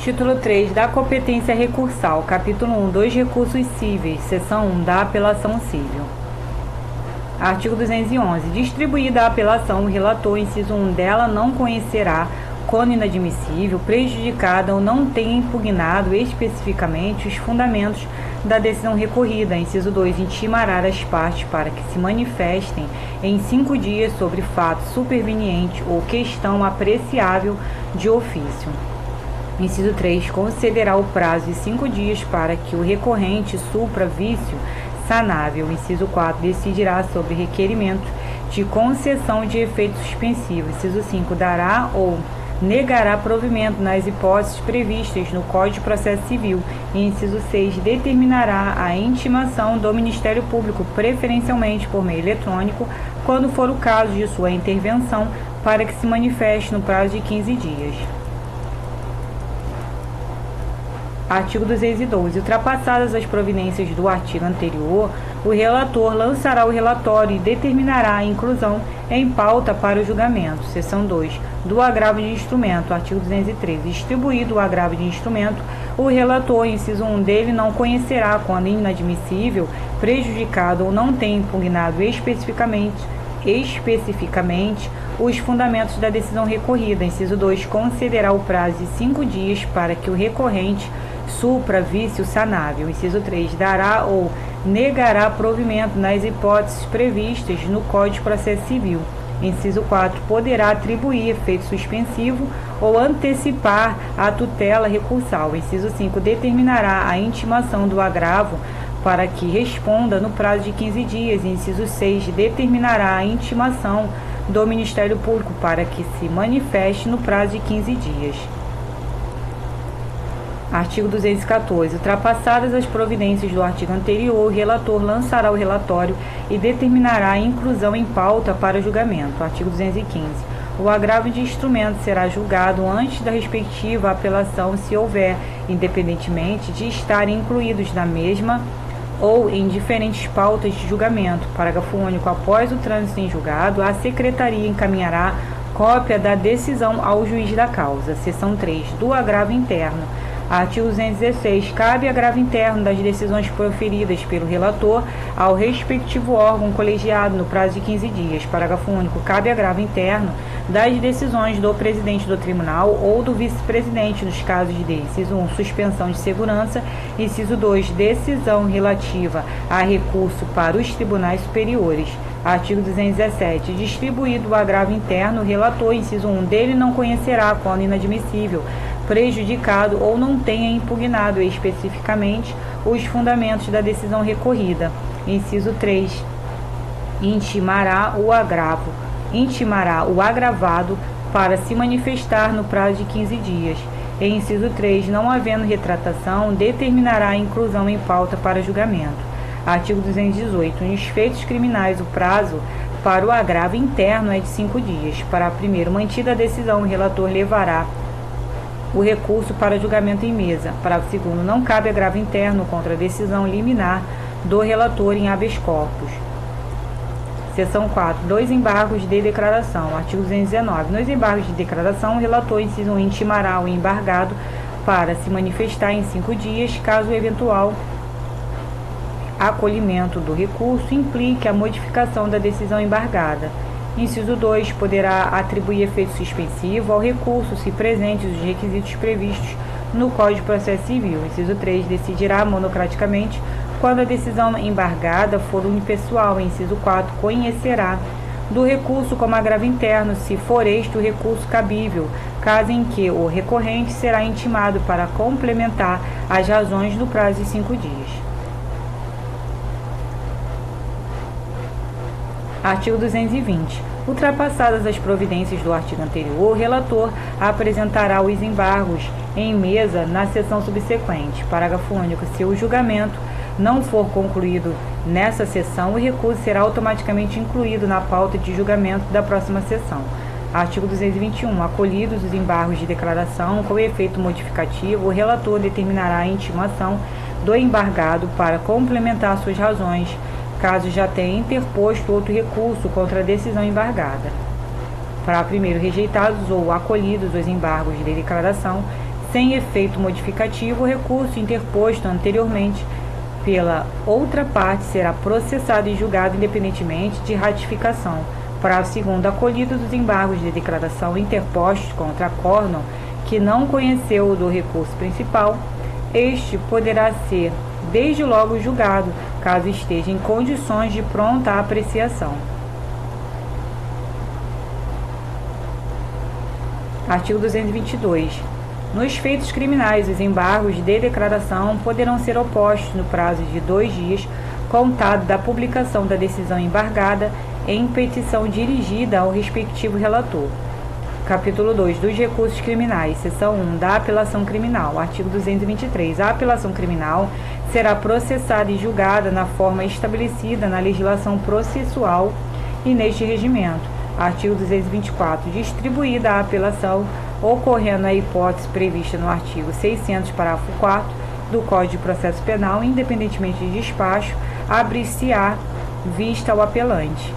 Título 3 da competência recursal. Capítulo 1 dos recursos cíveis. Seção 1 da apelação civil. Artigo 211. Distribuída a apelação, o relator, inciso 1 dela, não conhecerá, quando inadmissível, prejudicada ou não tenha impugnado especificamente os fundamentos da decisão recorrida. Inciso 2. Intimará as partes para que se manifestem em 5 dias sobre fato superveniente ou questão apreciável de ofício. Inciso 3. Concederá o prazo de 5 dias para que o recorrente supra vício sanável. Inciso 4. Decidirá sobre requerimento de concessão de efeito suspensivo. Inciso 5. Dará ou negará provimento nas hipóteses previstas no Código de Processo Civil. E inciso 6. Determinará a intimação do Ministério Público, preferencialmente por meio eletrônico, quando for o caso de sua intervenção, para que se manifeste no prazo de 15 dias. Artigo 212. Ultrapassadas as providências do artigo anterior, o relator lançará o relatório e determinará a inclusão em pauta para o julgamento. Seção 2. Do agravo de instrumento. Artigo 213. Distribuído o agravo de instrumento, o relator, inciso 1 dele, não conhecerá, quando inadmissível, prejudicado ou não tenha impugnado especificamente os fundamentos da decisão recorrida. Inciso 2. Concederá o prazo de 5 dias para que o recorrente supra vício sanável. Inciso 3. Dará ou negará provimento nas hipóteses previstas no Código de Processo Civil. Inciso 4. Poderá atribuir efeito suspensivo ou antecipar a tutela recursal. Inciso 5. Determinará a intimação do agravo para que responda no prazo de 15 dias. Inciso 6. Determinará a intimação do Ministério Público para que se manifeste no prazo de 15 dias. Artigo 214. Ultrapassadas as providências do artigo anterior, o relator lançará o relatório e determinará a inclusão em pauta para julgamento. Artigo 215. O agravo de instrumento será julgado antes da respectiva apelação, se houver, independentemente de estarem incluídos na mesma ou em diferentes pautas de julgamento. Parágrafo único. Após o trânsito em julgado, a Secretaria encaminhará cópia da decisão ao juiz da causa. Seção 3. Do agravo interno. Artigo 216. Cabe agravo interno das decisões proferidas pelo relator ao respectivo órgão colegiado no prazo de 15 dias. Parágrafo único. Cabe agravo interno das decisões do presidente do tribunal ou do vice-presidente nos casos de inciso 1, suspensão de segurança, inciso 2, decisão relativa a recurso para os tribunais superiores. Artigo 217. Distribuído o agravo interno, o relator, inciso 1, dele não conhecerá, quando inadmissível, prejudicado ou não tenha impugnado especificamente os fundamentos da decisão recorrida. Inciso 3. Intimará o agravado para se manifestar no prazo de 15 dias. E inciso 3. Não havendo retratação, determinará a inclusão em pauta para julgamento. Artigo 218. Nos feitos criminais, o prazo para o agravo interno é de 5 dias. Para primeiro, mantida a decisão, o relator levará o recurso para julgamento em mesa. Parágrafo segundo. Não cabe agravo interno contra a decisão liminar do relator em habeas corpus. Seção 4. 2 embargos de declaração. Artigo 219. Nos embargos de declaração, o relator, inciso 1, intimará o embargado para se manifestar em 5 dias, caso o eventual acolhimento do recurso implique a modificação da decisão embargada. Inciso 2. Poderá atribuir efeito suspensivo ao recurso, se presentes os requisitos previstos no Código de Processo Civil. Inciso 3. Decidirá monocraticamente quando a decisão embargada for unipessoal. Inciso 4. Conhecerá do recurso como agravo interno, se for este o recurso cabível, caso em que o recorrente será intimado para complementar as razões no prazo de 5 dias. Artigo 220. Ultrapassadas as providências do artigo anterior, o relator apresentará os embargos em mesa na sessão subsequente. Parágrafo único. Se o julgamento não for concluído nessa sessão, o recurso será automaticamente incluído na pauta de julgamento da próxima sessão. Artigo 221. Acolhidos os embargos de declaração com efeito modificativo, o relator determinará a intimação do embargado para complementar suas razões, caso já tenha interposto outro recurso contra a decisão embargada. Para primeiro rejeitados ou acolhidos os embargos de declaração, sem efeito modificativo, o recurso interposto anteriormente pela outra parte será processado e julgado independentemente de ratificação. Parágrafo 2º. Acolhidos os embargos de declaração interpostos contra acórdão que não conheceu do recurso principal, este poderá ser desde logo julgado, caso esteja em condições de pronta apreciação. Artigo 222. Nos feitos criminais, os embargos de declaração poderão ser opostos no prazo de 2 dias, contado da publicação da decisão embargada em petição dirigida ao respectivo relator. Capítulo 2 dos recursos criminais, seção 1 da apelação criminal. Artigo 223. A apelação criminal será processada e julgada na forma estabelecida na legislação processual e neste regimento. Artigo 224. Distribuída a apelação, ocorrendo a hipótese prevista no artigo 600, parágrafo 4º do Código de Processo Penal, independentemente de despacho, abrir-se-á vista ao apelante.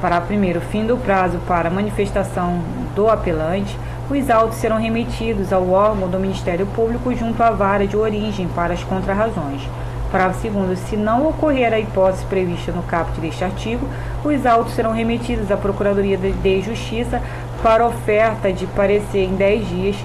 Parágrafo 1º. Fim do prazo para manifestação do apelante, os autos serão remetidos ao órgão do Ministério Público junto à vara de origem para as contrarrazões. Parágrafo 2º. Se não ocorrer a hipótese prevista no caput deste artigo, os autos serão remetidos à Procuradoria de Justiça para oferta de parecer em 10 dias,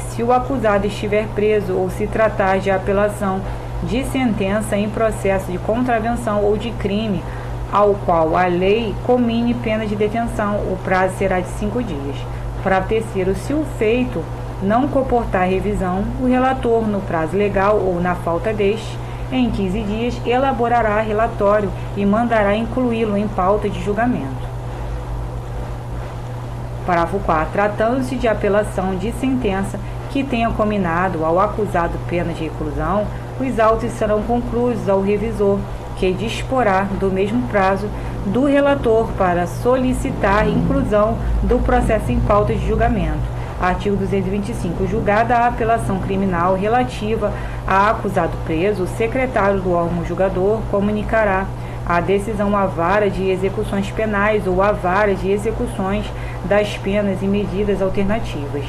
se o acusado estiver preso ou se tratar de apelação de sentença em processo de contravenção ou de crime ao qual a lei comine pena de detenção, o prazo será de 5 dias. Parágrafo 3º. Se o feito não comportar revisão, o relator, no prazo legal ou na falta deste, em 15 dias, elaborará relatório e mandará incluí-lo em pauta de julgamento. Parágrafo 4º. Tratando-se de apelação de sentença que tenha cominado ao acusado pena de reclusão, os autos serão concluídos ao revisor, que disporá do mesmo prazo do relator para solicitar inclusão do processo em pauta de julgamento. Artigo 225. Julgada a apelação criminal relativa a acusado preso, o secretário do órgão julgador comunicará a decisão à vara de execuções penais ou à vara de execuções das penas e medidas alternativas.